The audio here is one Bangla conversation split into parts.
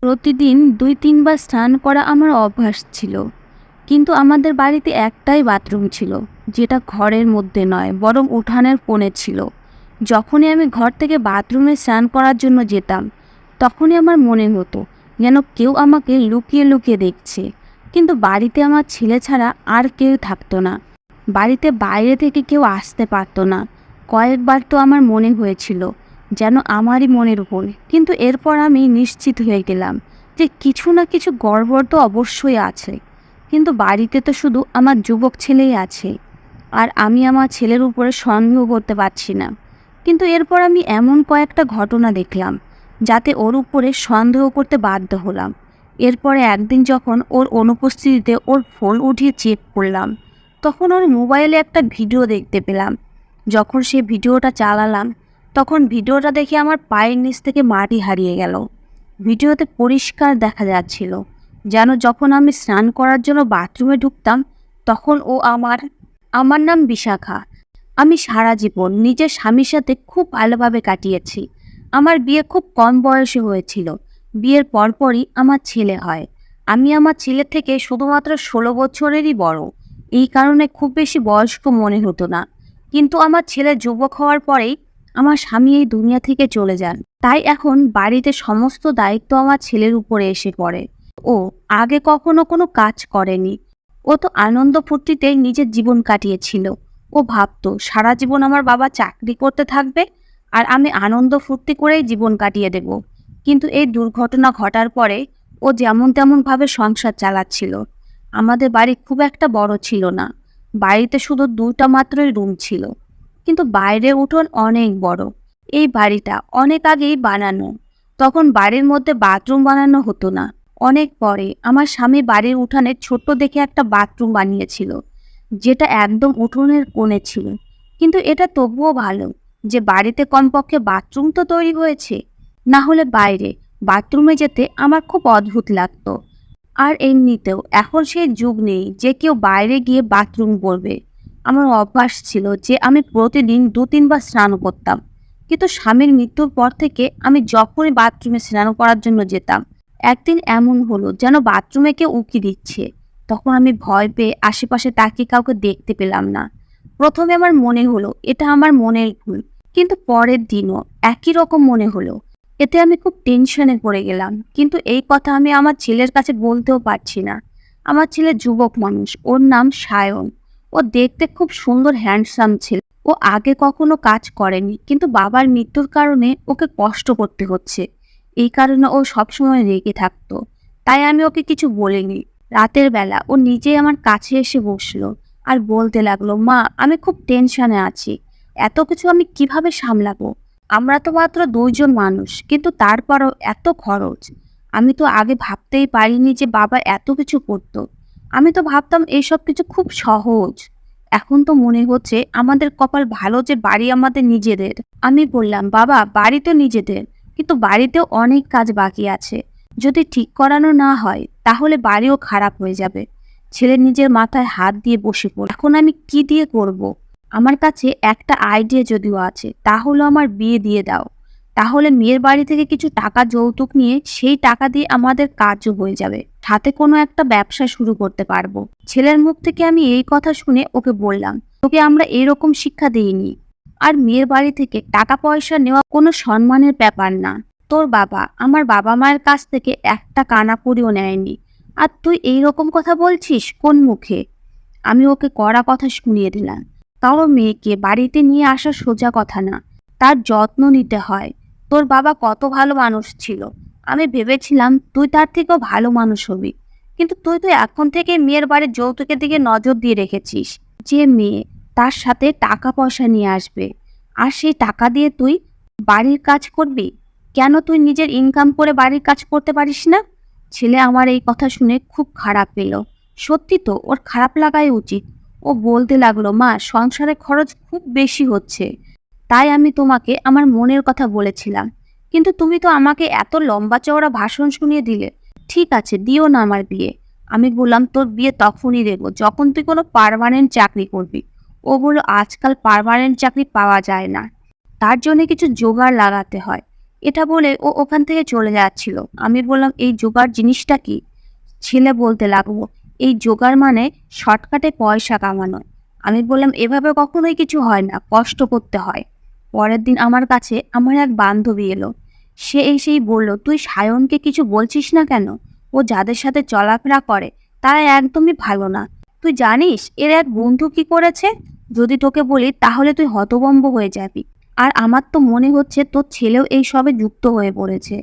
প্রতিদিন ২-৩ বার স্নান করা আমার অভ্যাস ছিল। কিন্তু আমাদের বাড়িতে একটাই বাথরুম ছিল, যেটা ঘরের মধ্যে নয় বরং উঠানের কোণে ছিল। যখনই আমি ঘর থেকে বাথরুমে স্নান করার জন্য যেতাম, তখনই আমার মনে হতো যেন কেউ আমাকে লুকিয়ে লুকিয়ে দেখছে। কিন্তু বাড়িতে আমার ছেলে ছাড়া আর কেউ থাকতো না। বাড়িতে বাইরে থেকে কেউ আসতে পারতো না। কয়েকবার তো আমার মনে হয়েছিল যেন আমারই মনের ভুল। কিন্তু এরপর আমি নিশ্চিত হয়ে গেলাম যে কিছু না কিছু গড়বড় তো অবশ্যই আছে। কিন্তু বাড়িতে তো শুধু আমার যুবক ছেলেই আছে, আর আমি আমার ছেলের উপরে সন্দেহ করতে পারছি না। কিন্তু এরপর আমি এমন কয়েকটা ঘটনা দেখলাম যাতে ওর উপরে সন্দেহ করতে বাধ্য হলাম। এরপরে একদিন যখন ওর অনুপস্থিতিতে ওর ফোন উঠিয়ে চেক করলাম, তখন ওর মোবাইলে একটা ভিডিও দেখতে পেলাম। যখন সেই ভিডিওটা চালালাম, তখন ভিডিওটা দেখে আমার পায়ের নিচ থেকে মাটি হারিয়ে গেল। ভিডিওতে পরিষ্কার দেখা যাচ্ছিল যেন যখন আমি স্নান করার জন্য বাথরুমে ঢুকতাম, তখন ও আমার নাম বিশাখা। আমি সারা জীবন নিজের স্বামীর সাথে খুব ভালোভাবে কাটিয়েছি। আমার বিয়ে খুব কম বয়সে হয়েছিল। বিয়ের পরপরই আমার ছেলে হয়। আমি আমার ছেলের থেকে শুধুমাত্র ১৬ বছরেরই বড়। এই কারণে খুব বেশি বয়স্ক মনে হতো না। কিন্তু আমার ছেলে যুবক হওয়ার পরেই আমার স্বামী এই দুনিয়া থেকে চলে যান। তাই এখন বাড়িতে সমস্ত দায়িত্ব আমার ছেলের উপরে এসে পড়ে। ও আগে কখনো কোনো কাজ করেনি। ও তো আনন্দ ফুর্তিতেই নিজের জীবন কাটিয়েছিল। ও ভাবতো সারা জীবন আমার বাবা চাকরি করতে থাকবে আর আমি আনন্দ ফুর্তি করেই জীবন কাটিয়ে দেব। কিন্তু এই দুর্ঘটনা ঘটার পরে ও যেমন তেমন ভাবে সংসার চালাচ্ছিল। আমাদের বাড়ি খুব একটা বড় ছিল না। বাড়িতে শুধু ২টা মাত্রই রুম ছিল, কিন্তু বাইরের উঠোন অনেক বড়। এই বাড়িটা অনেক আগেই বানানো। তখন বাড়ির মধ্যে বাথরুম বানানো হতো না। অনেক পরে আমার স্বামী বাড়ির উঠানে ছোট্ট দেখে একটা বাথরুম বানিয়েছিল, যেটা একদম উঠোনের কোণে ছিল। কিন্তু এটা তবুও ভালো যে বাড়িতে কমপক্ষে বাথরুম তো তৈরি হয়েছে। না হলে বাইরে বাথরুমে যেতে আমার খুব অদ্ভুত লাগতো। আর এমনিতেও এখন সেই যুগ নেই যে কেউ বাইরে গিয়ে বাথরুম করবে। আমার অভ্যাস ছিল যে আমি প্রতিদিন ২-৩ বার স্নান করতাম। কিন্তু স্বামীর মৃত্যুর পর থেকে আমি যখনই বাথরুমে স্নান করার জন্য যেতাম, একদিন এমন হলো যেন বাথরুমে কেউ উঁকি দিচ্ছে। তখন আমি ভয় পেয়ে আশেপাশে তাকিয়ে কাউকে দেখতে পেলাম না। প্রথমে আমার মনে হলো এটা আমার মনের ভুল, কিন্তু পরের দিনও একই রকম মনে হলো। এতে আমি খুব টেনশনে পড়ে গেলাম। কিন্তু এই কথা আমি আমার ছেলের কাছে বলতেও পারছি না। আমার ছেলে যুবক মানুষ, ওর নাম সায়ন। ও দেখতে খুব সুন্দর, হ্যান্ডসাম ছিল। ও আগে কখনো কাজ করেনি, কিন্তু বাবার মৃত্যুর কারণে ওকে কষ্ট করতে হচ্ছে। এই কারণে ও সবসময় রেগে থাকতো। তাই আমি ওকে কিছু বলিনি। রাতের বেলা ও নিজেই আমার কাছে এসে বসলো আর বলতে লাগলো, মা আমি খুব টেনশনে আছি। এত কিছু আমি কিভাবে সামলাবো? আমরা তো মাত্র ২ জন মানুষ, কিন্তু তারপরও এত খরচ। আমি তো আগে ভাবতেই পারিনি যে বাবা এত কিছু করতো। আমি তো ভাবতাম এইসব কিছু খুব সহজ। এখন তো মনে হচ্ছে আমাদের কপাল ভালো যে বাড়ি আমাদের নিজেদের। আমি বললাম, বাবা বাড়ি তো নিজেদের, কিন্তু বাড়িতেও অনেক কাজ বাকি আছে। যদি ঠিক করানো না হয় তাহলে বাড়িও খারাপ হয়ে যাবে। ছেলে নিজের মাথায় হাত দিয়ে বসে পড়ল। এখন আমি কি দিয়ে করব? আমার কাছে একটা আইডিয়া যদিও আছে, তা হলো আমার বিয়ে দিয়ে দাও। তাহলে মেয়ের বাড়ি থেকে কিছু টাকা যৌতুক নিয়ে সেই টাকা দিয়ে আমাদের কাজও হয়ে যাবে। সাথে কোনো একটা ব্যবসা শুরু করতে পারবো। ছেলের মুখ থেকে আমি এই কথা শুনে ওকে বললাম, তোকে আমরা এরকম শিক্ষা দিইনি। আর মেয়ের বাড়ি থেকে টাকা পয়সা নেওয়া কোনো সম্মানের ব্যাপার না। তোর বাবা আমার বাবা মায়ের কাছ থেকে একটা কানাকড়িও নেয়নি, আর তুই এই রকম কথা বলছিস কোন মুখে? আমি ওকে কড়া কথা শুনিয়ে দিলাম। কারো মেয়েকে বাড়িতে নিয়ে আসা সোজা কথা না, তার যত্ন নিতে হয়। তোর বাবা কত ভালো মানুষ ছিল, আমি ভেবেছিলাম তুই তার থেকেও ভালো মানুষ হবি। কিন্তু তুই তো এখন থেকে মেয়ের বাড়ির যৌতুকের দিকে নজর দিয়ে রেখেছিস। যে মেয়ে তার সাথে টাকা পয়সা নিয়ে আসবে, আর সেই টাকা দিয়ে তুই বাড়ির কাজ করবি। কেন তুই নিজের ইনকাম করে বাড়ির কাজ করতে পারিস না? ছেলে আমার এই কথা শুনে খুব খারাপ পেল। সত্যি তো ওর খারাপ লাগাই উচিত। ও বলতে লাগলো, মা সংসারে খরচ খুব বেশি হচ্ছে, তাই আমি তোমাকে আমার মনের কথা বলেছিলাম। কিন্তু তুমি তো আমাকে এত লম্বা চওড়া ভাষণ শুনিয়ে দিলে। ঠিক আছে, দিও না আমার বিয়ে। আমি বললাম, তোর বিয়ে তখনই দেবো যখন তুই কোনো পার্মানেন্ট চাকরি করবি। ও বলল, আজকাল পার্মানেন্ট চাকরি পাওয়া যায় না, তার জন্য কিছু জোগাড় লাগাতে হয়। এটা বলে ও ওখান থেকে চলে যাচ্ছিল। আমি বললাম, এই জোগাড় জিনিসটা কি? ছেলে বলতে লাগলো, এই জোগাড় মানে শর্টকাটে পয়সা কামানো। আমি বললাম, এভাবে কখনোই কিছু হয় না, কষ্ট করতে হয়। পরের দিন আমার কাছে আমার এক বান্ধবী এলো। সে এসেই বলল, তুই সায়নকে কিছু বলছিস না কেন? ও যাদের সাথে চলাফেরা করে তারা একদমই ভালো না। তুই জানিস এর এক বন্ধু কি করেছে? যদি তোকে বলি তাহলে তুই হতভম্ব হয়ে যাবি। আর আমার তো মনে হচ্ছে তোর ছেলেও এই সবে যুক্ত হয়ে পড়েছে।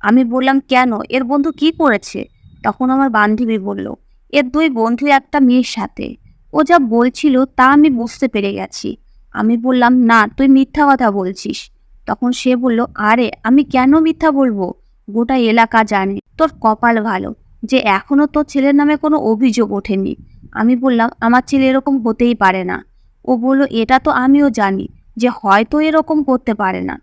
আমি বললাম, কেন, এর বন্ধু কি করেছে? তখন আমার বান্ধবী বলল, এর দুই বন্ধু একটা মেয়ের সাথে। ও যা বলছিল তা আমি বুঝতে পেরে গেছি। আমি বললাম, না, তুই মিথ্যা কথা বলছিস। তখন সে বলল, আরে আমি কেন মিথ্যা বলবো? গোটা এলাকা জানে। তোর কপাল ভালো যে এখনো তোর ছেলের নামে কোনো অভিযোগ ওঠেনি। আমি বললাম, আমার ছেলে এরকম হতেই পারে না। ও বলল, এটা তো আমিও জানি যে হয়তো এরকম করতে পারে না,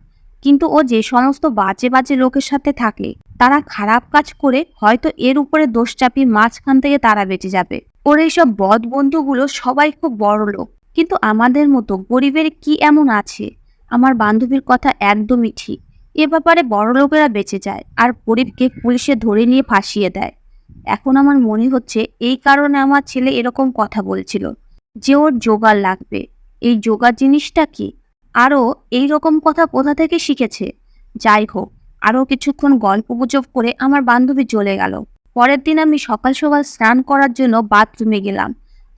কিন্তু ও যে সমস্ত বাজে বাজে লোকের সাথে থাকে তারা খারাপ কাজ করে হয়তো এর উপরে দোষ চাপিয়ে মাঝখান থেকে তারা বেঁচে যাবে। ওর এইসব বদ বন্ধুগুলো সবাই খুব বড় লোক, কিন্তু আমাদের মতো গরিবের কি এমন আছে? আমার বান্ধবীর কথা একদমই ঠিক। এ ব্যাপারে বড় লোকেরা বেঁচে যায় আর গরিবকে পুলিশে ধরে নিয়ে ফাঁসিয়ে দেয়। এখন আমার মনে হচ্ছে এই কারণে আমার ছেলে এরকম কথা বলছিল, যে ওর জোগাড় লাগবে। এই জোগাড় জিনিসটা কি? আরও এই রকম কথা কোথা থেকে শিখেছে? যাই হোক, আরও কিছুক্ষণ গল্পগুজব করে আমার বান্ধবী চলে গেল। পরের দিন আমি সকাল সকাল স্নান করার জন্য বাথরুমে গেলাম।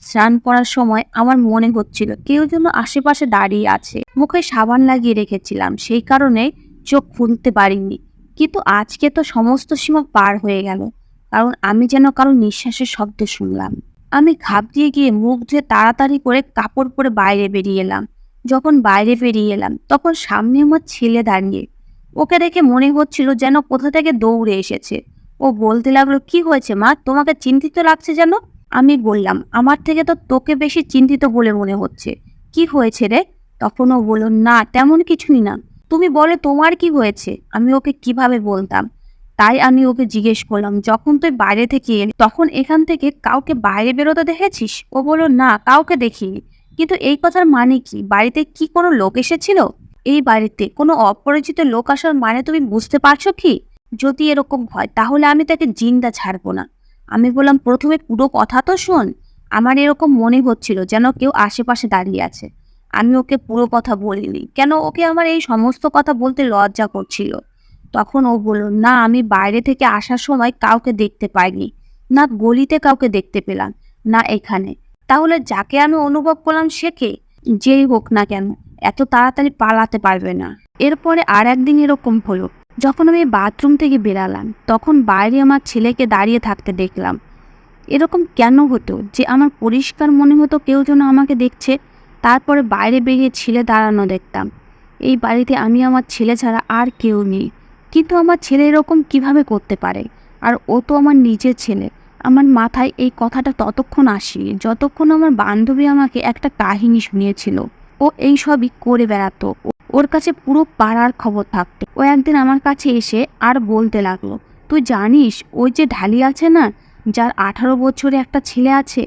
স্নান করার সময় আমার মনে হচ্ছিল কেউ যেন আশেপাশে দাঁড়িয়ে আছে। মুখে সাবান লাগিয়ে রেখেছিলাম, সেই কারণে চোখ খুলতে পারিনি। কিন্তু আজকে তো সমস্ত সীমা পার হয়ে গেল, কারণ আমি যেন কারো নিঃশ্বাসের শব্দ শুনলাম। আমি ঘাবড়িয়ে গিয়ে মুখ ধুয়ে তাড়াতাড়ি করে কাপড় পরে বাইরে বেরিয়ে এলাম। যখন বাইরে বেরিয়ে এলাম তখন সামনে আমার ছেলে দাঁড়িয়ে। ওকে দেখে মনে হচ্ছিল যেন কোথা থেকে দৌড়ে এসেছে। ও বলতে লাগলো, কি হয়েছে মা, তোমাকে চিন্তিত লাগছে যেন? আমি বললাম, আমার থেকে তো তোকে বেশি চিন্তিত বলে মনে হচ্ছে। কি হয়েছে রে? তখন ও বলল, না তেমন কিছুই না। তুমি বলে তোমার কি হয়েছে? আমি ওকে কিভাবে বলতাম, তাই আমি ওকে জিজ্ঞেস করলাম, যখন তুই বাইরে থেকে এলি তখন এখান থেকে কাউকে বাইরে বেরোতে দেখেছিস? ও বলল, না, কাউকে দেখিনি। কিন্তু এই কথার মানে কি? বাড়িতে কি কোনো লোক এসেছিল? এই বাড়িতে কোনো অপরিচিত লোক আসার মানে তুমি বুঝতে পারছো কি? যদি এরকম হয় তাহলে আমি তাকে জিন্দা ছাড়বো না। আমি বললাম, প্রথমে পুরো কথা তো শোন। আমার এরকম মনে হচ্ছিল যেন কেউ আশেপাশে দাঁড়িয়ে আছে। আমি ওকে পুরো কথা বলিনি, কেন ওকে আমার এই সমস্ত কথা বলতে লজ্জা করছিল। তখন ও বলল, না, আমি বাইরে থেকে আসার সময় কাউকে দেখতে পাইনি, না গলিতে কাউকে দেখতে পেলাম, না এখানে। তাহলে যাকে আমি অনুভব করলাম সে কে? যেই হোক না কেন, এত তাড়াতাড়ি পালাতে পারবে না। এরপরে আর একদিন এরকম হলো। যখন আমি বাথরুম থেকে বেরালাম তখন বাইরে আমার ছেলেকে দাঁড়িয়ে থাকতে দেখলাম। এরকম কেন হতো যে আমার পরিষ্কার মনে হতো কেউ যেন আমাকে দেখছে, তারপরে বাইরে বেরিয়ে ছেলে দাঁড়ানো দেখতাম। এই বাড়িতে আমি আমার ছেলে ছাড়া আর কেউ নেই, কিন্তু আমার ছেলে এরকম কিভাবে করতে পারে? আর ও তো আমার নিজের ছেলে। আমার মাথায় এই কথাটা ততক্ষণ আসেনি যতক্ষণ আমার বান্ধবী আমাকে একটা কাহিনী শুনিয়েছিল। ও এই সবই করে বেড়াতো, ওর কাছে পুরো পাড়ার খবর থাকতো। ও একদিন আমার কাছে এসে আর বলতে লাগলো, তুই জানিস ওই যে ঢালি আছে না, যার 18 বছরে একটা ছেলে আছে,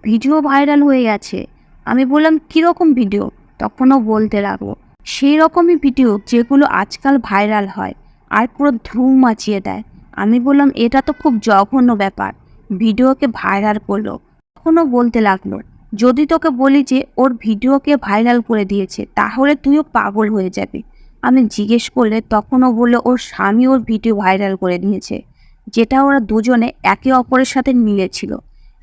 ভিডিও ভাইরাল হয়ে গেছে। আমি বললাম, কীরকম ভিডিও? তখনও বলতে লাগলো, সেই রকমই ভিডিও যেগুলো আজকাল ভাইরাল হয় আর পুরো ধুম মাচিয়ে দেয়। আমি বললাম, এটা তো খুব জঘন্য ব্যাপার, ভিডিওকে ভাইরাল করলো। তখনও বলতে লাগলো, যদি তোকে বলি যে ওর ভিডিওকে ভাইরাল করে দিয়েছে তাহলে তুইও পাগল হয়ে যাবি। আমি জিজ্ঞেস করলে তখনও বললো ওর স্বামী ওর ভিডিও ভাইরাল করে দিয়েছে, যেটা ওরা দুজনে একে অপরের সাথে মিলেছিল।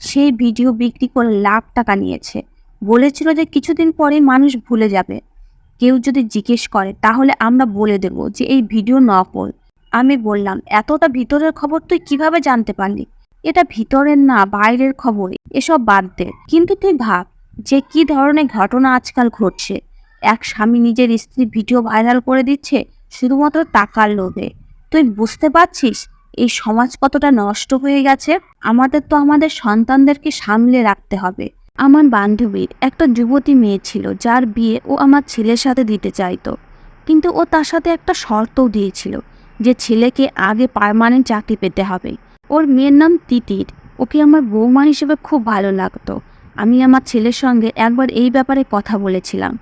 সেই ভিডিও বিক্রি করে লাখ টাকা নিয়েছে। বলেছিল যে কিছুদিন পরেই মানুষ ভুলে যাবে। কেউ যদি জিজ্ঞেস করে তাহলে আমরা বলে দেব যে এই ভিডিও নকল। আমি বললাম, এতটা ভিতরের খবর তুই কিভাবে জানতে পারলি? এটা ভিতরের না, বাইরের খবর, এসব বাদ দে। কিন্তু তুই ভাব যে কি ধরনের ঘটনা আজকাল ঘটছে। এক স্বামী নিজের স্ত্রী ভিডিও ভাইরাল করে দিচ্ছে শুধুমাত্র টাকার লোভে। তুই বুঝতে পারছিস এই সমাজ কতটা নষ্ট হয়ে গেছে? আমাদের তো আমাদের সন্তানদেরকে সামলে রাখতে হবে। আমার বান্ধবীর একটা যুবতী মেয়ে ছিল যার বিয়ে ও আমার ছেলের সাথে দিতে চাইতো, কিন্তু ও তার সাথে একটা শর্তও দিয়েছিল যে ছেলেকে আগে পার্মানেন্ট চাকরি পেতে হবে। ওর মেয়ের নাম তিতির। ওকে আমার বৌমা হিসেবে খুব ভালো লাগতো। আমি আমার ছেলের সঙ্গে একবার এই ব্যাপারে কথা বলেছিলাম।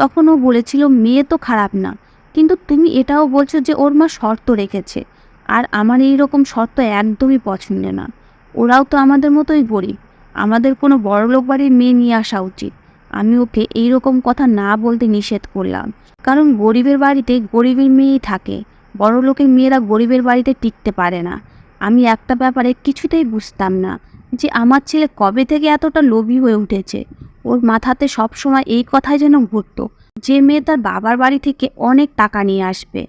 তখন ও বলেছিল, মেয়ে তো খারাপ না, কিন্তু তুমি এটাও বলছো যে ওর মা শর্ত রেখেছে। আর আমার এই রকম শর্ত একদমই পছন্দ না। ওরাও তো আমাদের মতোই গরিব। আমাদের কোনো বড়লোক বাড়ির মেয়ে নিয়ে আসা উচিত। আমি ওকে এই রকম কথা না বলতে নিষেধ করলাম। কারণ গরিবের বাড়িতে গরিবের মেয়েই থাকে। বড়লোকের মেয়েরা গরিবের বাড়িতে টিকতে পারে না। আমি একটা ব্যাপারে কিছুতেই বুঝতাম না, যে আমার ছেলে কবে থেকে এতটা লোভী হয়ে উঠেছে। ওর মাথাতে সবসময় এই কথাই যেন ঘুরতো যে মেয়ে তার বাবার বাড়ি থেকে অনেক টাকা নিয়ে আসবে।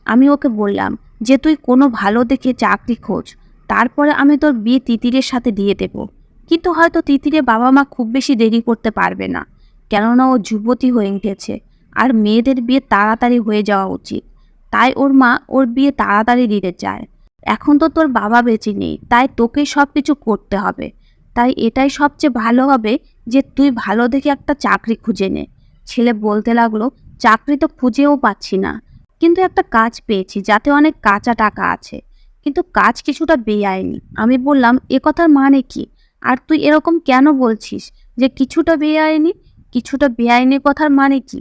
আমি ওকে বললাম যে তুই কোনো ভালো দেখে চাকরি খোঁজ, তারপরে আমি তোর বিয়ে তিতিরের সাথে দিয়ে দেব। কিন্তু হয়তো তিতিরের বাবা মা খুব বেশি দেরি করতে পারবে না, কেননা ও যুবতী হয়ে উঠেছে আর মেয়েদের বিয়ে তাড়াতাড়ি হয়ে যাওয়া উচিত। তাই ওর মা ওর বিয়ে তাড়াতাড়ি দিতে চায়। এখন তো তোর বাবা বেঁচে নেই, তাই তোকেই সব কিছু করতে হবে। তাই এটাই সবচেয়ে ভালো হবে যে তুই ভালো দেখে একটা চাকরি খুঁজে নে। ছেলে বলতে লাগলো, চাকরি তো খুঁজেও পাচ্ছি না, কিন্তু একটা কাজ পেয়েছি যাতে অনেক কাঁচা টাকা আছে, কিন্তু কাজ কিছুটা বেআইনি। আমি বললাম, এ কথার মানে কি? আর তুই এরকম কেন বলছিস যে কিছুটা বেআইনি? কিছুটা বেআইনি কথার মানে কি?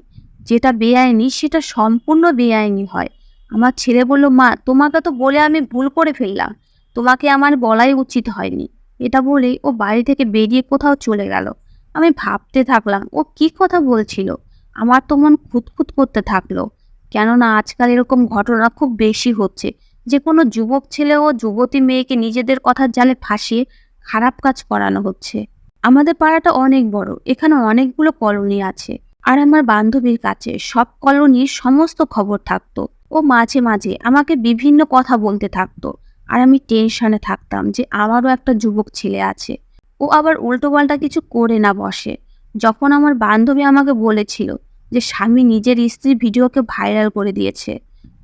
যেটা বেআইনি সেটা সম্পূর্ণ বেআইনি হয়। আমার ছেলে বলল, মা তোমাকে তো বলে আমি ভুল করে ফেললাম, তোমাকে আমার বলাই উচিত হয়নি। এটা বলেই ও বাড়ি থেকে বেরিয়ে কোথাও চলে গেল। আমি ভাবতে থাকলাম ও কি কথা বলছিল। আমার তো মন খুঁতখুত করতে থাকলো, কেননা আজকাল এরকম ঘটনা খুব বেশি হচ্ছে, যে কোনো যুবক ছেলে ও যুবতী মেয়েকে নিজেদের কথার জালে ফাঁসিয়ে খারাপ কাজ করানো হচ্ছে। আমাদের পাড়াটা অনেক বড়, এখানে অনেকগুলো কলোনি আছে। আর আমার বান্ধবীর কাছে সব কলোনির সমস্ত খবর থাকতো। ও মাঝে মাঝে আমাকে বিভিন্ন কথা বলতে থাকতো। আর আমি টেনশনে থাকতাম যে আমারও একটা যুবক ছেলে আছে, ও আবার উল্টোপাল্টা কিছু করে না বসে। যখন আমার বান্ধবী আমাকে বলেছিল যে স্বামী নিজের স্ত্রীর ভিডিওকে ভাইরাল করে দিয়েছে,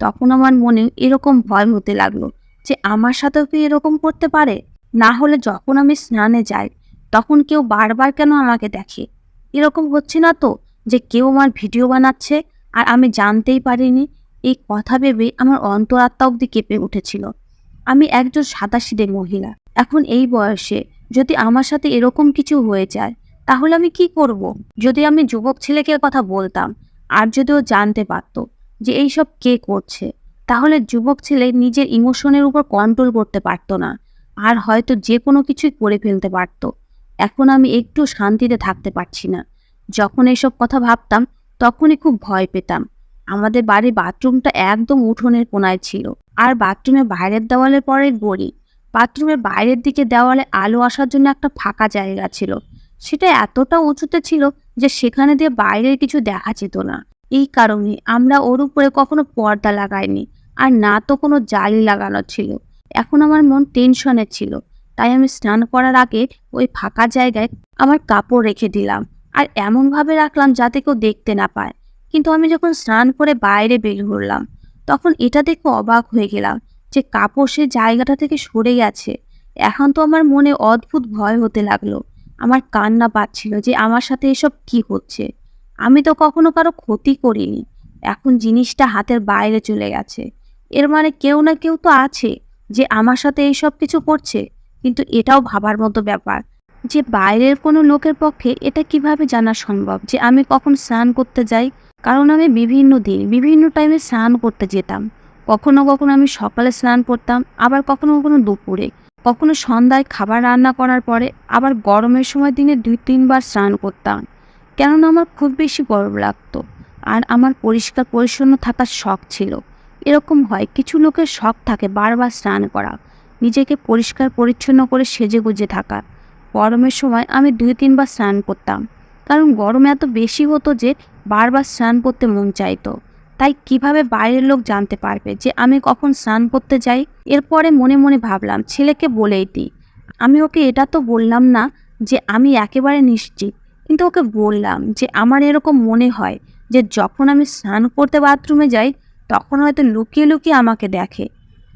তখন আমার মনে এরকম ভয় হতে লাগলো যে আমার সাথেও কি এরকম করতে পারে। না হলে যখন আমি স্নানে যাই তখন কেউ বারবার কেন আমাকে দেখে? এরকম হচ্ছে না তো যে কেউ আমার ভিডিও বানাচ্ছে আর আমি জানতেই পারিনি? এই কথা ভেবে আমার অন্তরাত্মা অব্দি কেঁপে উঠেছিল। আমি একজন সাদাসিধে মহিলা, এখন এই বয়সে যদি আমার সাথে এরকম কিছু হয়ে যায় তাহলে আমি কি করব? যদি আমি যুবক ছেলেকে কথা বলতাম আর যদি ও জানতে পারতো যে এইসব কে করছে, তাহলে যুবক ছেলে নিজের ইমোশনের উপর কন্ট্রোল করতে পারতো না, আর হয়তো যে কোনো কিছুই করে ফেলতে পারতো। এখন আমি একটু শান্তিতে থাকতে পারছি না। যখন এইসব কথা ভাবতাম তখনই খুব ভয় পেতাম। আমাদের বাড়ির বাথরুমটা একদম উঠোনের কোনায় ছিল, আর বাথরুমের বাইরের দেওয়ালের পরে গড়ি। বাথরুমের বাইরের দিকে দেওয়ালে আলো আসার জন্য একটা ফাঁকা জায়গা ছিল। সেটা এতটা উঁচুতে ছিল যে সেখানে দিয়ে বাইরের কিছু দেখা যেত না। এই কারণে আমরা ওর উপরে কখনো পর্দা লাগাইনি, আর না তো কোনো জালি লাগানো ছিল। এখন আমার মন টেনশনে ছিল, তাই আমি স্নান করার আগে ওই ফাঁকা জায়গায় আমার কাপড় রেখে দিলাম, আর এমনভাবে রাখলাম যাতে কেউ দেখতে না পায়। কিন্তু আমি যখন স্নান করে বাইরে বের হলাম তখন এটা দেখে অবাক হয়ে গেলাম যে কাপড় সে জায়গাটা থেকে সরে গেছে। এখন তো আমার মনে অদ্ভুত ভয় হতে লাগলো। আমার কান্না পাচ্ছিল যে আমার সাথে এসব কি হচ্ছে। আমি তো কখনো কারো ক্ষতি করিনি, এখন জিনিসটা হাতের বাইরে চলে গেছে। এর মানে কেউ না কেউ তো আছে যে আমার সাথে এইসব কিছু করছে। কিন্তু এটাও ভাবার মতো ব্যাপার যে বাইরের কোনো লোকের পক্ষে এটা কিভাবে জানা সম্ভব যে আমি কখন স্নান করতে যাই। কারণ আমি বিভিন্ন দিন বিভিন্ন টাইমে স্নান করতে যেতাম। কখনো কখনো আমি সকালে স্নান করতাম, আবার কখনো কখনো দুপুরে, কখনো সন্ধ্যায় খাবার রান্না করার পরে, আবার গরমের সময় দিনে 2-3 বার স্নান করতাম। কেননা আমার খুব বেশি গরম লাগতো, আর আমার পরিষ্কার পরিচ্ছন্ন থাকার শখ ছিল। এরকম হয় কিছু লোকের শখ থাকে বারবার স্নান করা, নিজেকে পরিষ্কার পরিচ্ছন্ন করে সেজে গুজে থাকা। গরমের সময় আমি 2-3 বার স্নান করতাম, কারণ গরম এত বেশি হতো যে বারবার স্নান করতে মন চাইতো। তাই কিভাবে বাইরের লোক জানতে পারবে যে আমি কখন স্নান করতে যাই? এরপরে মনে মনে ভাবলাম ছেলেকে বলেই দিই। আমি ওকে এটা তো বললাম না যে আমি একেবারে নিশ্চিত, কিন্তু ওকে বললাম যে আমার এরকম মনে হয় যে যখন আমি স্নান করতে বাথরুমে যাই তখন হয়তো লুকিয়ে লুকিয়ে আমাকে দেখে।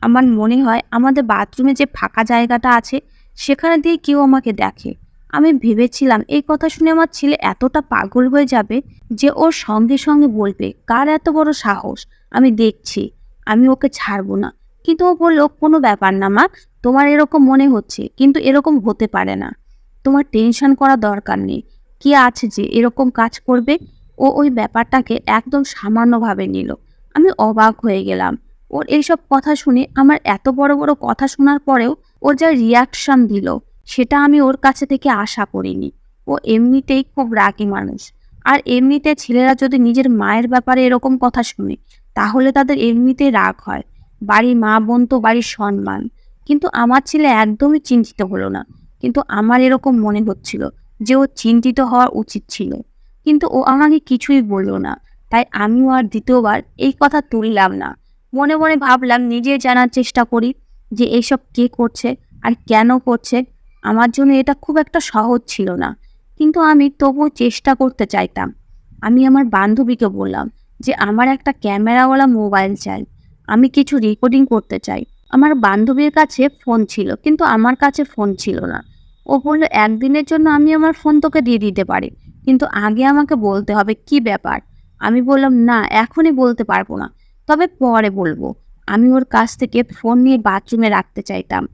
আমার মনে হয় আমাদের বাথরুমে যে ফাঁকা জায়গাটা আছে সেখানে দিয়ে কেউ আমাকে দেখে। আমি ভেবেছিলাম এই কথা শুনে আমার ছেলে এতটা পাগল হয়ে যাবে যে ওর সঙ্গে সঙ্গে বলবে, কার এত বড় সাহস, আমি দেখছি, আমি ওকে ছাড়বো না। কিন্তু ও বলল, কোনো ব্যাপার না মা, তোমার এরকম মনে হচ্ছে কিন্তু এরকম হতে পারে না, তোমার টেনশন করা দরকার নেই। কি আছে যে এরকম কাজ করবে? ও ওই ব্যাপারটাকে একদম সামান্যভাবে নিল। আমি অবাক হয়ে গেলাম। ওর এইসব কথা শুনে আমার এত বড় বড় কথা শোনার পরেও ওর যা রিয়াকশন দিল সেটা আমি ওর কাছে থেকে আশা করিনি। ও এমনিতেই খুব রাগী মানুষ। আর এমনিতে ছেলেরা যদি নিজের মায়ের ব্যাপারে এরকম কথা শুনে তাহলে তাদের এমনিতেই রাগ হয়। বাড়ির মা বোন তো বাড়ির সম্মান। কিন্তু আমার ছেলে একদমই চিন্তিত হলো না। কিন্তু আমার এরকম মনে হচ্ছিল যে ও চিন্তিত হওয়া উচিত ছিল। কিন্তু ও আমাকে কিছুই বলল না। তাই আমিও আর দ্বিতীয়বার এই কথা তুললাম না। মনে মনে ভাবলাম নিজে জানার চেষ্টা করি যে এইসব কে করছে আর কেন করছে। আমার জন্য এটা খুব একটা সহজ ছিল না, কিন্তু আমি তবুও চেষ্টা করতে চাইতাম। আমি আমার বান্ধবীকে বললাম যে আমার একটা ক্যামেরাওয়ালা মোবাইল চাই, আমি কিছু রেকর্ডিং করতে চাই। আমার বান্ধবীর কাছে ফোন ছিল, কিন্তু আমার কাছে ফোন ছিল না। ও বলল একদিনের জন্য আমি আমার ফোন তোকে দিয়ে দিতে পারি, কিন্তু আগে আমাকে বলতে হবে কি ব্যাপার। আমি বললাম না, এখনই বলতে পারবো না, তবে পরে বলবো। আমি ওর কাছ থেকে ফোন নিয়ে বাথরুমে রাখতে চাইতাম।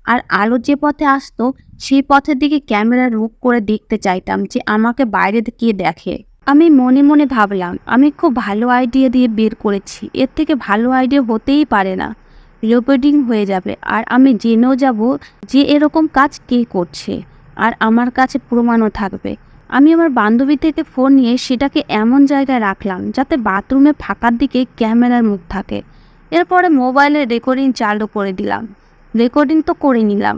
আর আলো যে পথে আসতো সেই পথের দিকে ক্যামেরা রূপ করে দেখতে চাইতাম যে আমাকে বাইরে কে দেখে। আমি মনে মনে ভাবলাম আমি খুব ভালো আইডিয়া দিয়ে বের করেছি, এর থেকে ভালো আইডিয়া হতেই পারে না। রেকর্ডিং হয়ে যাবে আর আমি জেনেও যাব যে এরকম কাজ কে করছে, আর আমার কাছে প্রমাণও থাকবে। আমি আমার বান্ধবী থেকে ফোন নিয়ে সেটাকে এমন জায়গায় রাখলাম যাতে বাথরুমে ফাঁকার দিকে ক্যামেরার মুখ থাকে। এরপরে মোবাইলের রেকর্ডিং চালু করে দিলাম। রেকর্ডিং তো করে নিলাম,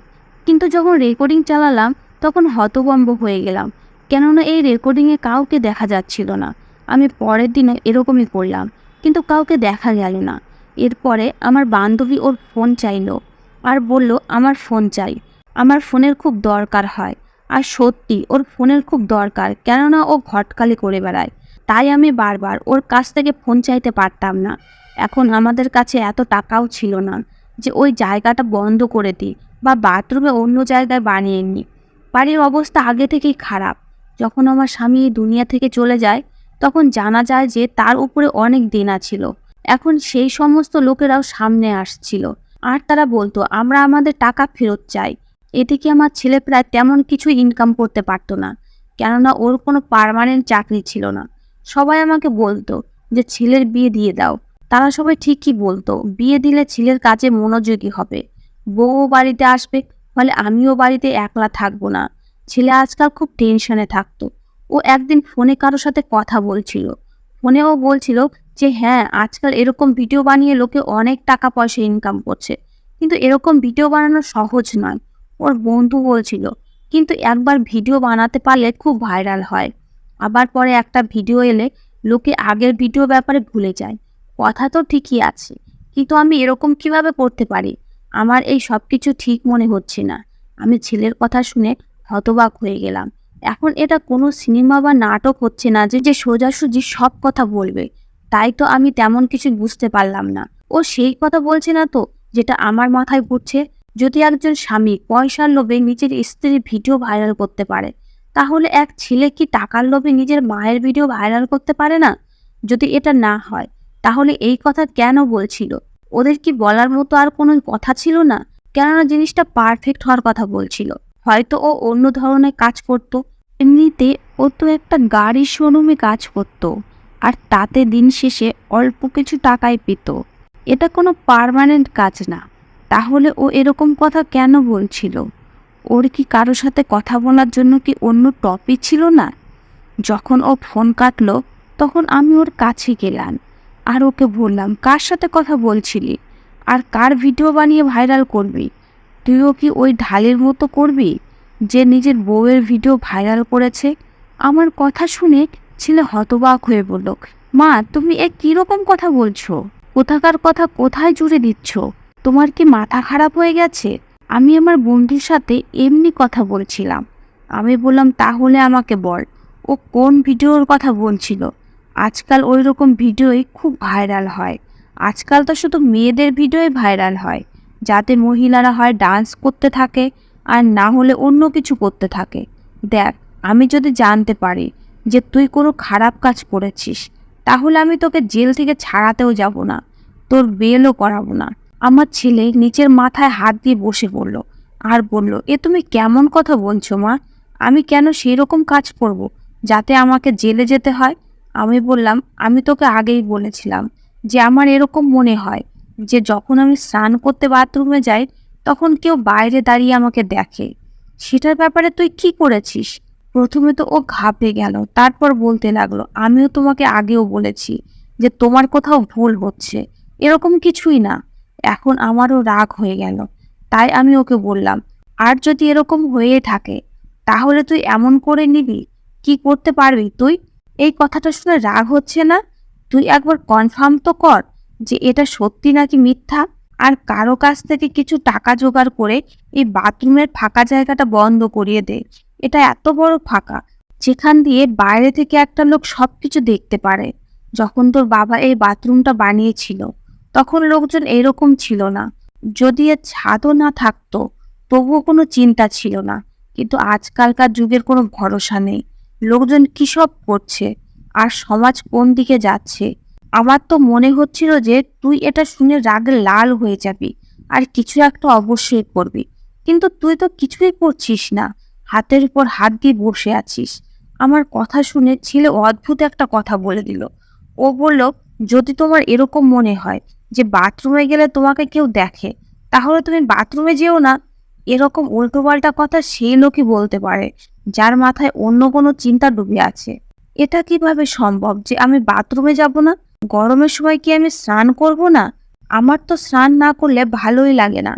কিন্তু যখন রেকর্ডিং চালালাম তখন হতভম্ব হয়ে গেলাম, কেননা এই রেকর্ডিংয়ে কাউকে দেখা যাচ্ছিল না। আমি পরের দিনে এরকমই করলাম, কিন্তু কাউকে দেখা গেল না। এরপরে আমার বান্ধবী ওর ফোন চাইলো আর বলল আমার ফোন চাই, আমার ফোনের খুব দরকার হয়। আর সত্যি ওর ফোনের খুব দরকার, কেননা ও ঘটকালি করে বেড়ায়। তাই আমি বারবার ওর কাছ থেকে ফোন চাইতে পারতাম না। এখন আমাদের কাছে এত টাকাও ছিল না যে ওই জায়গাটা বন্ধ করে দিই বা বাথরুমে অন্য জায়গায় বানিয়ে নিই। বাড়ির অবস্থা আগে থেকেই খারাপ। যখন আমার স্বামী এই দুনিয়া থেকে চলে যায় তখন জানা যায় যে তার উপরে অনেক দেনা ছিল। এখন সেই সমস্ত লোকেরাও সামনে আসছিল আর তারা বলতো আমরা আমাদের টাকা ফেরত চাই। এদিকে আমার ছেলে প্রায় তেমন কিছু ইনকাম করতে পারতো না, কেননা ওর কোনো পার্মানেন্ট চাকরি ছিল না। সবাই আমাকে বলতো যে ছেলের বিয়ে দিয়ে দাও। তারা সবাই ঠিকই বলতো, বিয়ে দিলে ছেলের কাজে মনোযোগী হবে, বউও বাড়িতে আসবে, ফলে আমিও বাড়িতে একলা থাকবো না। ছেলে আজকাল খুব টেনশনে থাকতো। ও একদিন ফোনে কারোর সাথে কথা বলছিল। ফোনেও বলছিল যে হ্যাঁ, আজকাল এরকম ভিডিও বানিয়ে লোকে অনেক টাকা পয়সা ইনকাম করছে, কিন্তু এরকম ভিডিও বানানো সহজ নয়। ওর বন্ধু বলছিল কিন্তু একবার ভিডিও বানাতে পারলে খুব ভাইরাল হয়। আবার পরে একটা ভিডিও এলে লোকে আগের ভিডিও ব্যাপারে ভুলে যায়। কথা তো ঠিকই আছে, কিন্তু আমি এরকম কিভাবে করতে পারি? আমার এই সব কিছু ঠিক মনে হচ্ছে না। আমি ছেলের কথা শুনে হতবাক হয়ে গেলাম। এখন এটা কোনো সিনেমা বা নাটক হচ্ছে না যে যে সোজাসুজি সব কথা বলবে। তাই তো আমি তেমন কিছু বুঝতে পারলাম না। ও সেই কথা বলছে না তো যেটা আমার মাথায় ঘুরছে। যদি একজন স্বামী পয়সার লোভে নিজের স্ত্রীর ভিডিও ভাইরাল করতে পারে, তাহলে এক ছেলে কি টাকার লোভে নিজের মায়ের ভিডিও ভাইরাল করতে পারে না? যদি এটা না হয় তাহলে এই কথা কেন বলছিল? ওদের কি বলার মতো আর কোনো কথা ছিল না? কেননা জিনিসটা পারফেক্ট হওয়ার কথা বলছিল। হয়তো ও অন্য ধরনের কাজ করত। এমনিতে ও তো একটা গাড়ির শোরুমে কাজ করত, আর তাতে দিন শেষে অল্প কিছু টাকাই পেত। এটা কোনো পার্মানেন্ট কাজ না। তাহলে ও এরকম কথা কেন বলছিল? ওর কি কারো সাথে কথা বলার জন্য কি অন্য টপিক ছিল না? যখন ও ফোন কাটলো তখন আমি ওর কাছে গেলাম আর ওকে বললাম কার সাথে কথা বলছিলি আর কার ভিডিও বানিয়ে ভাইরাল করবি? তুইও কি ওই ঢালের মতো করবি যে নিজের বউয়ের ভিডিও ভাইরাল করেছে? আমার কথা শুনে ছেলে হতবাক হয়ে বলল, মা তুমি এ কীরকম কথা বলছো? কোথাকার কথা কোথায় জুড়ে দিচ্ছ? তোমার কি মাথা খারাপ হয়ে গেছে? আমি আমার বন্ধুর সাথে এমনি কথা বলছিলাম। আমি বললাম তাহলে আমাকে বল, ও কোন ভিডিওর কথা বলছিল? আজকাল ওই রকম ভিডিওই খুব ভাইরাল হয়। আজকাল তো শুধু মেয়েদের ভিডিওই ভাইরাল হয়, যাতে মহিলারা হয় ডান্স করতে থাকে আর না হলে অন্য কিছু করতে থাকে। দেখ, আমি যদি জানতে পারি যে তুই কোনো খারাপ কাজ করেছিস, তাহলে আমি তোকে জেল থেকে ছাড়াতেও যাব না, তোর বেলও করাবো না। আমার ছেলে নিচের মাথায় হাত দিয়ে বসে পড়ল আর বলল, এ তুমি কেমন কথা বলছো মা? আমি কেন সেই রকম কাজ করব যাতে আমাকে জেলে যেতে হয়? আমি বললাম, আমি তোকে আগেই বলেছিলাম যে আমার এরকম মনে হয় যে যখন আমি স্নান করতে বাথরুমে যাই তখন কেউ বাইরে দাঁড়িয়ে আমাকে দেখে। সেটার ব্যাপারে তুই কি করেছিস? প্রথমে তো ও ঘাবড়ে গেল, তারপর বলতে লাগলো, আমিও তোমাকে আগেও বলেছি যে তোমার কোথাও ভুল হচ্ছে, এরকম কিছুই না। এখন আমারও রাগ হয়ে গেল, তাই আমি ওকে বললাম, আর যদি এরকম হয়ে থাকে তাহলে তুই এমন করে নিবি? কি করতে পারবি তুই? এই কথাটা শুনে রাগ হচ্ছে না? তুই একবার কনফার্ম তো কর যে এটা সত্যি নাকি মিথ্যা। আর কারো কাছ থেকে কিছু টাকা জোগাড় করে এই বাথরুমের ফাঁকা জায়গাটা বন্ধ করিয়ে দে। এটা এত বড় ফাঁকা, যেখান দিয়ে বাইরে থেকে একটা লোক সবকিছু দেখতে পারে। যখন তোর বাবা এই বাথরুমটা বানিয়েছিল তখন লোকজন এরকম ছিল না। যদি এর ছাদও না থাকতো তবুও কোনো চিন্তা ছিল না। কিন্তু আজকালকার যুগের কোনো ভরসা নেই, লোকজন কী সব করছে আর সমাজ কোন দিকে যাচ্ছে। আমার তো মনে হচ্ছিল যে তুই এটা শুনে রাগে লাল হয়ে যাবি আর কিছু একটা অবশ্যই করবি, কিন্তু তুই তো কিছুই করছিস না, হাতের উপর হাত দিয়ে বসে আছিস। আমার কথা শুনে ছেলে অদ্ভুত একটা কথা বলে দিল। ও বলল, যদি তোমার এরকম মনে হয় যে বাথরুমে গেলে তোমাকে কেউ দেখে, তাহলে তুমি বাথরুমে যেও না। এরকম উল্টোপাল্টা কথা সেই লোকই বলতে পারে যার মাথায় অন্য কোনো চিন্তা ডুবে আছে। এটা কিভাবে সম্ভব যে আমি বাথরুমে যাব না? গরমের সময় কি আমি স্নান করব না? আমার তো স্নান না করলে ভালোই লাগে না।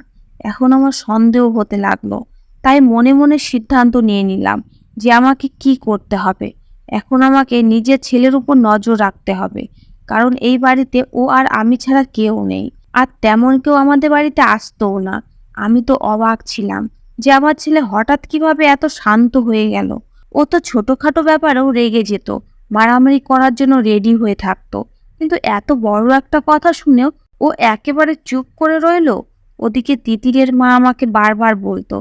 এখন আমার সন্দেহ হতে লাগলো, তাই মনে মনে সিদ্ধান্ত নিয়ে নিলাম যে আমাকে কি করতে হবে। এখন আমাকে নিজের ছেলের উপর নজর রাখতে হবে, কারণ এই বাড়িতে ও আর আমি ছাড়া কেউ নেই। আর তেমন কেউ আমাদের বাড়িতে আসতোও না। আমি তো অবাক ছিলাম যে আমার ছেলে হঠাৎ কিভাবে এত শান্ত হয়ে গেল। ও তো ছোটখাটো ব্যাপারেও রেগে যেত, মারামারি করার জন্য রেডি হয়ে থাকতো, কিন্তু এত বড় একটা কথা শুনেও ও একেবারে চুপ করে রইল। ওদিকে তিতিরের মা আমাকে বারবার বলতো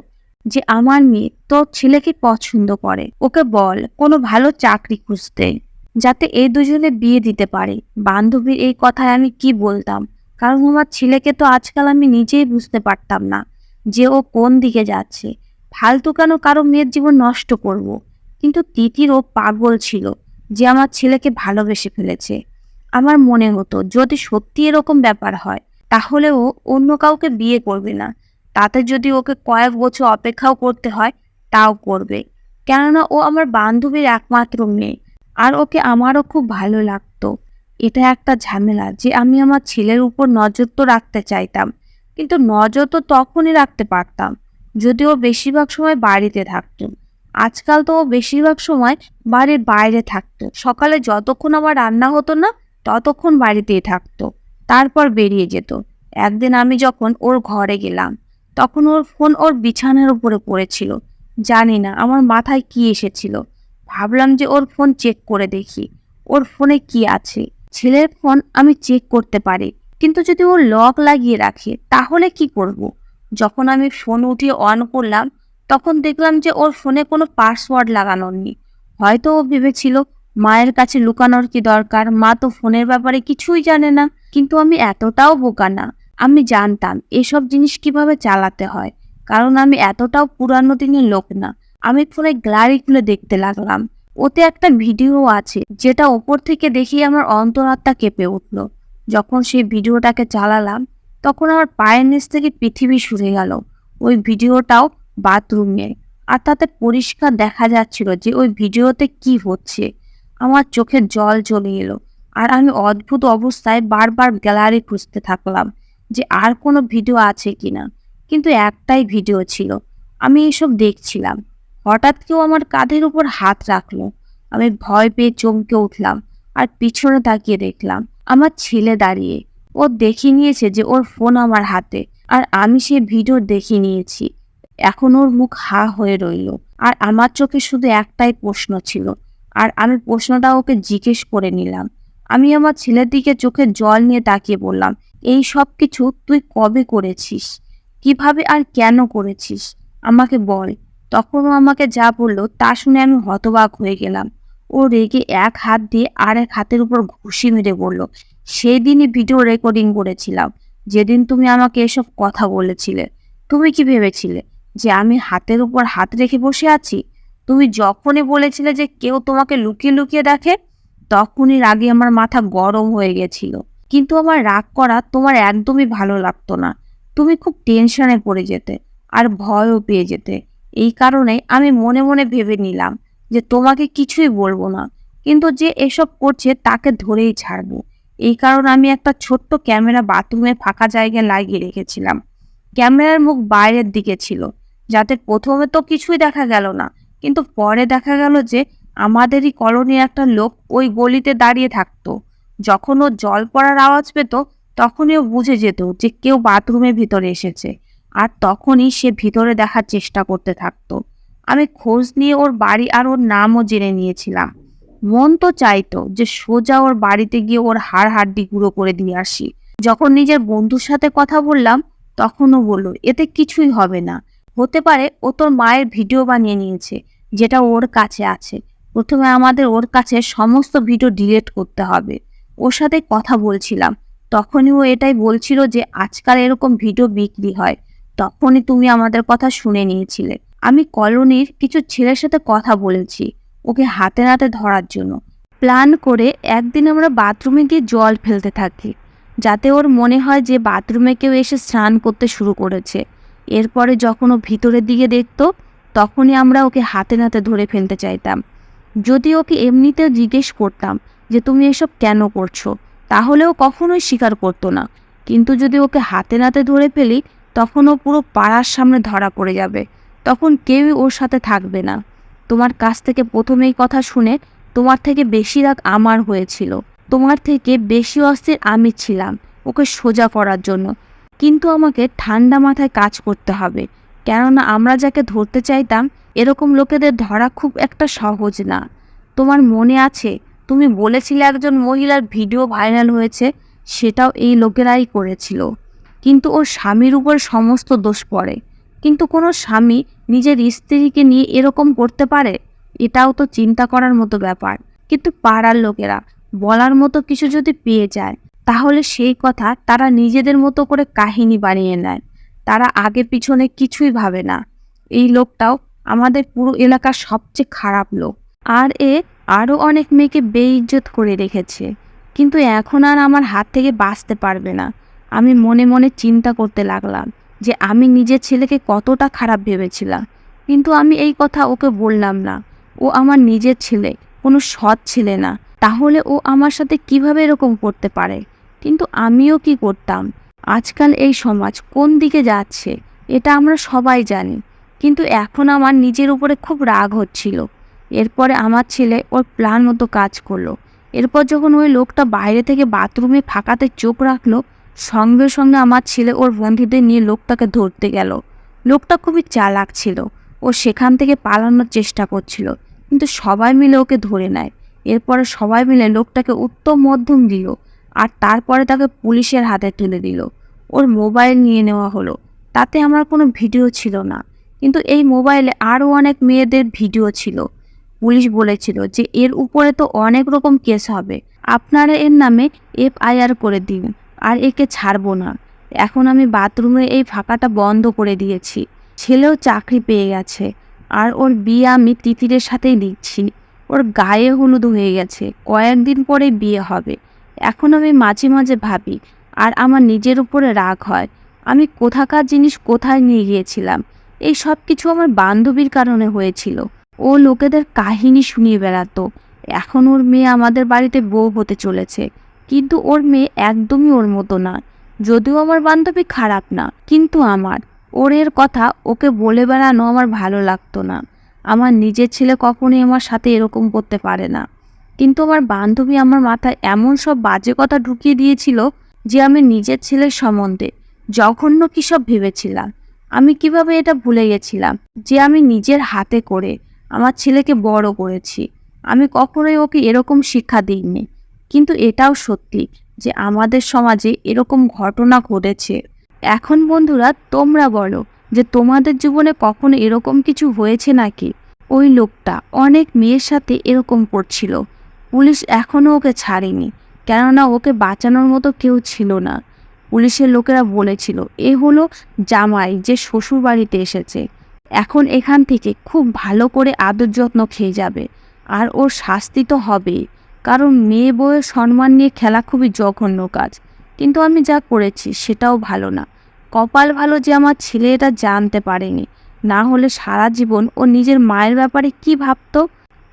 যে আমার মেয়ে তোর ছেলেকে পছন্দ করে, ওকে বল কোনো ভালো চাকরি খুঁজতে, যাতে এই দুজনে বিয়ে দিতে পারে। বান্ধবীর এই কথায় আমি কি বলতাম, কারণ আমার ছেলেকে তো আজকাল আমি নিজেই বুঝতে পারতাম না যে ও কোন দিকে যাচ্ছে। ফালতু কেন কারো মেয়ের জীবন নষ্ট করব। কিন্তু তিতিরও পাগল ছিল যে আমার ছেলেকে ভালোবেসে ফেলেছে। আমার মনে হতো যদি সত্যি এরকম ব্যাপার হয় তাহলে ও অন্য কাউকে বিয়ে করবে না, তাতে যদি ওকে কয়েক বছর অপেক্ষাও করতে হয় তাও করবে, কেননা ও আমার বান্ধবীর একমাত্র মেয়ে আর ওকে আমারও খুব ভালো লাগতো। এটা একটা ঝামেলা যে আমি আমার ছেলের উপর নজর তো রাখতে চাইতাম, কিন্তু নজর তো তখনই রাখতে পারতাম যদি ও বেশিরভাগ সময় বাড়িতে থাকতো। আজকাল তো ও বেশিরভাগ সময় বাড়ির বাইরে থাকতো। সকালে যতক্ষণ আমার রান্না হতো না ততক্ষণ বাড়িতেই থাকতো, তারপর বেরিয়ে যেত। একদিন আমি যখন ওর ঘরে গেলাম তখন ওর ফোন ওর বিছানার উপরে পড়েছিল। জানি না আমার মাথায় কি এসেছিল, ভাবলাম যে ওর ফোন চেক করে দেখি ওর ফোনে কি আছে। ছেলের ফোন আমি চেক করতে পারি, কিন্তু যদি ও লক লাগিয়ে রাখে তাহলে কি করব? যখন আমি ফোন উঠিয়ে অন করলাম তখন দেখলাম যে ওর ফোনে কোনো পাসওয়ার্ড লাগানো নেই। হয়তো ও ভেবেছিল মায়ের কাছে লুকানোর কি দরকার, মা তো ফোনের ব্যাপারে কিছুই জানে না। কিন্তু আমি এতটাও বোকা না, আমি জানতাম এসব জিনিস কিভাবে চালাতে হয়, কারণ আমি এতটাও পুরানো দিনের লোক না। আমি ফোনে গ্যালারি খুলে দেখতে লাগলাম। ওতে একটা ভিডিও আছে যেটা ওপর থেকে দেখি আমার অন্তরাত্মা কেঁপে উঠলো। যখন সেই ভিডিওটাকে চালালাম তখন আমার পায়ের নিচ থেকে পৃথিবী সরে গেল। ওই ভিডিওটাও বাথরুমে, আর তাতে পরিষ্কার দেখা যাচ্ছিল যে ওই ভিডিওতে কি হচ্ছে। আমার চোখে জল চলে এলো আর আমি অদ্ভুত অবস্থায় বারবার গ্যালারি খুঁজতে থাকলাম যে আর কোনো ভিডিও আছে কিনা, কিন্তু একটাই ভিডিও ছিল। আমি এসব দেখছিলাম, হঠাৎ কেউ আমার কাঁধের উপর হাত রাখলো। আমি ভয় পেয়ে চমকে উঠলাম আর পিছনে তাকিয়ে দেখলাম আমার ছেলে দাঁড়িয়ে। ও দেখে নিয়েছে যে ওর ফোন আমার হাতে, আর আমি সেই ভিডিও দেখে নিয়েছি। এখন ওর মুখ হা হয়ে রইল আর আমার চোখে শুধু একটাই প্রশ্ন ছিল, আর আমি প্রশ্নটা ওকে জিজ্ঞেস করে নিলাম। আমি আমার ছেলের দিকে চোখে জল নিয়ে তাকিয়ে বললাম, এই সব কিছু তুই কবে করেছিস, কিভাবে আর কেন করেছিস আমাকে বল। তখন ও আমাকে যা বলল তা শুনে আমি হতবাক হয়ে গেলাম। ও রেগে এক হাত দিয়ে আর এক হাতের উপর ঘুষি মেরে বলল, সেই দিনই ভিডিও রেকর্ডিং করেছিলাম যেদিন তুমি আমাকে এসব কথা বলেছিলে। তুমি কি ভেবেছিলে যে আমি হাতের উপর হাত রেখে বসে আছি? তুমি যখনই বলেছিলে যে কেউ তোমাকে লুকিয়ে লুকিয়ে দেখে, তখনই রাগে আমার মাথা গরম হয়ে গেছিল। কিন্তু আমার রাগ করা তোমার একদমই ভালো লাগতো না। তুমি খুব টেনশনে পড়ে যেতে আর ভয়ও পেয়ে যেতে। এই কারণে আমি মনে মনে ভেবে নিলাম যে তোমাকে কিছুই বলবো না, কিন্তু যে এসব করছে তাকে ধরেই ছাড়বো। এই কারণে আমি একটা ছোট্ট ক্যামেরা বাথরুমে ফাঁকা জায়গায় লাগিয়ে রেখেছিলাম। ক্যামেরার মুখ বাইরের দিকে ছিল, যাতে প্রথমে তো কিছুই দেখা গেল না, কিন্তু পরে দেখা গেল যে আমাদেরই কলোনির একটা লোক ওই গলিতে দাঁড়িয়ে থাকতো। যখন ও জল পড়ার আওয়াজ পেত, তখনই ও বুঝে যেত যে কেউ বাথরুমের ভিতরে এসেছে, আর তখনই সে ভিতরে দেখার চেষ্টা করতে থাকতো। আমি খোঁজ নিয়ে ওর বাড়ি আর ওর নামও জেনে নিয়েছিলাম। মন তো চাইতো যে সোজা ওর বাড়িতে গিয়ে ওর হাড় হাড্ডি গুঁড়ো করে দিয়ে আসি। যখন নিজের বন্ধুর সাথে কথা বললাম, তখনও বলল এতে কিছুই হবে না, হতে পারে ও তোর মায়ের ভিডিও বানিয়ে নিয়েছে যেটা ওর কাছে আছে। প্রথমে আমাদের ওর কাছে সমস্ত ভিডিও ডিলিট করতে হবে। ওর সাথে কথা বলছিলাম, তখনই ও এটাই বলছিল যে আজকাল এরকম ভিডিও বিক্রি হয়, তখনই তুমি আমাদের কথা শুনে নিয়েছিলে। আমি কলোনির কিছু ছেলের সাথে কথা বলেছি ওকে হাতে নাতে ধরার জন্য। প্ল্যান করে একদিন আমরা বাথরুমে গিয়ে জল ফেলতে থাকি, যাতে ওর মনে হয় যে বাথরুমে কেউ এসে স্নান করতে শুরু করেছে। এরপরে যখন ও ভিতরের দিকে দেখতো, তখনই আমরা ওকে হাতে নাতে ধরে ফেলতে চাইতাম। যদি ওকে এমনিতেও জিজ্ঞেস করতাম যে তুমি এসব কেন করছো, তাহলেও কখনোই স্বীকার করতো না। কিন্তু যদি ওকে হাতে নাতে ধরে ফেলি, তখন ও পুরো পাড়ার সামনে ধরা পড়ে যাবে, তখন কেউই ওর সাথে থাকবে না। তোমার কাছ থেকে প্রথমেই কথা শুনে তোমার থেকে বেশি রাগ আমার হয়েছিল, তোমার থেকে বেশি অস্থির আমি ছিলাম ওকে সোজা করার জন্য। কিন্তু আমাকে ঠান্ডা মাথায় কাজ করতে হবে, কেননা আমরা যাকে ধরতে চাইতাম এরকম লোকেদের ধরা খুব একটা সহজ না। তোমার মনে আছে তুমি বলেছিলে একজন মহিলার ভিডিও ভাইরাল হয়েছে, সেটাও এই লোকেরাই করেছিল। কিন্তু ওর স্বামীর উপর সমস্ত দোষ পড়ে। কিন্তু কোনো স্বামী নিজের স্ত্রীকে নিয়ে এরকম করতে পারে? এটাও তো চিন্তা করার মতো ব্যাপার। কিন্তু পাড়ার লোকেরা বলার মতো কিছু যদি পেয়ে যায়, তাহলে সেই কথা তারা নিজেদের মতো করে কাহিনী বানিয়ে নেয়। তারা আগে পিছনে কিছুই ভাবে না। এই লোকটাও আমাদের পুরো এলাকার সবচেয়ে খারাপ লোক, আর এ আরও অনেক মেয়েকে বেইজ্জত করে রেখেছে। কিন্তু এখন আর আমার হাত থেকে বাঁচতে পারবে না। আমি মনে মনে চিন্তা করতে লাগলাম যে আমি নিজের ছেলেকে কতটা খারাপ ভেবেছিলাম, কিন্তু আমি এই কথা ওকে বললাম না। ও আমার নিজের ছেলে, কোনো সৎ ছেলে না, তাহলে ও আমার সাথে কিভাবে এরকম করতে পারে? কিন্তু আমিও কি করতাম? আজকাল এই সমাজ কোন দিকে যাচ্ছে এটা আমরা সবাই জানি, কিন্তু এখন আমার নিজের উপরে খুব রাগ হচ্ছিল। এরপরে আমার ছেলে ওর প্ল্যান মতো কাজ করলো। এরপর যখন ওই লোকটা বাইরে থেকে বাথরুমে ফাঁকাতে চোখ রাখলো, সঙ্গে সঙ্গে আমার ছেলে ওর বন্ধুদের নিয়ে লোকটাকে ধরতে গেল। লোকটা খুবই চালাক ছিল, ও সেখান থেকে পালানোর চেষ্টা করছিল, কিন্তু সবাই মিলে ওকে ধরে নেয়। এরপরে সবাই মিলে লোকটাকে উত্তম মধ্যম দিল, আর তারপরে তাকে পুলিশের হাতে তুলে দিল। ওর মোবাইল নিয়ে নেওয়া হলো, তাতে আমার কোনো ভিডিও ছিল না, কিন্তু এই মোবাইলে আরও অনেক মেয়েদের ভিডিও ছিল। পুলিশ বলেছিল যে এর উপরে তো অনেক রকম কেস হবে, আপনারা এর নামে FIR করে দিন, আর একে ছাড়বো না। এখন আমি বাথরুমে এই ফাঁকাটা বন্ধ করে দিয়েছি। ছেলেও চাকরি পেয়ে গেছে, আর ওর বিয়ে আমি তিতিরের সাথেই দিচ্ছি। ওর গায়ে হলুদ হয়ে গেছে, কয়েকদিন পরে বিয়ে হবে। এখন আমি মাঝে মাঝে ভাবি আর আমার নিজের উপরে রাগ হয়, আমি কোথাকার জিনিস কোথায় নিয়ে গিয়েছিলাম। এই সব কিছু আমার বান্ধবীর কারণে হয়েছিল। ও লোকেদের কাহিনী শুনিয়ে বেড়াতো। এখন ওর মেয়ে আমাদের বাড়িতে বউ হতে চলেছে, কিন্তু ওর মেয়ে একদমই ওর মতো না। যদিও আমার বান্ধবী খারাপ না, কিন্তু ওর এর কথা ওকে বলে বেড়ানো আমার ভালো লাগতো না। আমার নিজের ছেলে কখনোই আমার সাথে এরকম করতে পারে না, কিন্তু আমার বান্ধবী আমার মাথায় এমন সব বাজে কথা ঢুকিয়ে দিয়েছিল যে আমি নিজের ছেলের সম্বন্ধে জঘন্য কী সব ভেবেছিলাম। আমি কিভাবে এটা ভুলে গেছিলাম যে আমি নিজের হাতে করে আমার ছেলেকে বড় করেছি। আমি কখনোই ওকে এরকম শিক্ষা দিইনি। কিন্তু এটাও সত্যি যে আমাদের সমাজে এরকম ঘটনা ঘটেছে। এখন বন্ধুরা তোমরা বলো যে তোমাদের জীবনে কখনো এরকম কিছু হয়েছে নাকি? ওই লোকটা অনেক মেয়ের সাথে এরকম করছিল। পুলিশ এখনও ওকে ছাড়েনি, কেননা ওকে বাঁচানোর মতো কেউ ছিল না। পুলিশের লোকেরা বলেছিল এ হলো জামাই যে শ্বশুর বাড়িতে এসেছে, এখন এখান থেকে খুব ভালো করে আদর যত্ন খেয়ে যাবে, আর ওর শাস্তি তো হবেই, কারণ মেয়ে বউয়ের সম্মান নিয়ে খেলা খুবই জঘন্য কাজ। কিন্তু আমি যা করেছি সেটাও ভালো না। কপাল ভালো যে আমার ছেলে এটা জানতে পারেনি, না হলে সারা জীবন ও নিজের মায়ের ব্যাপারে কি ভাবতো।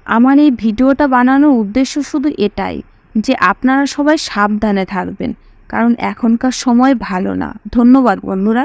আমার এই ভিডিওটা বানানোর উদ্দেশ্য শুধু এটাই যে আপনারা সবাই সাবধানে থাকবেন, কারণ এখনকার সময় ভালো না। ধন্যবাদ বন্ধুরা।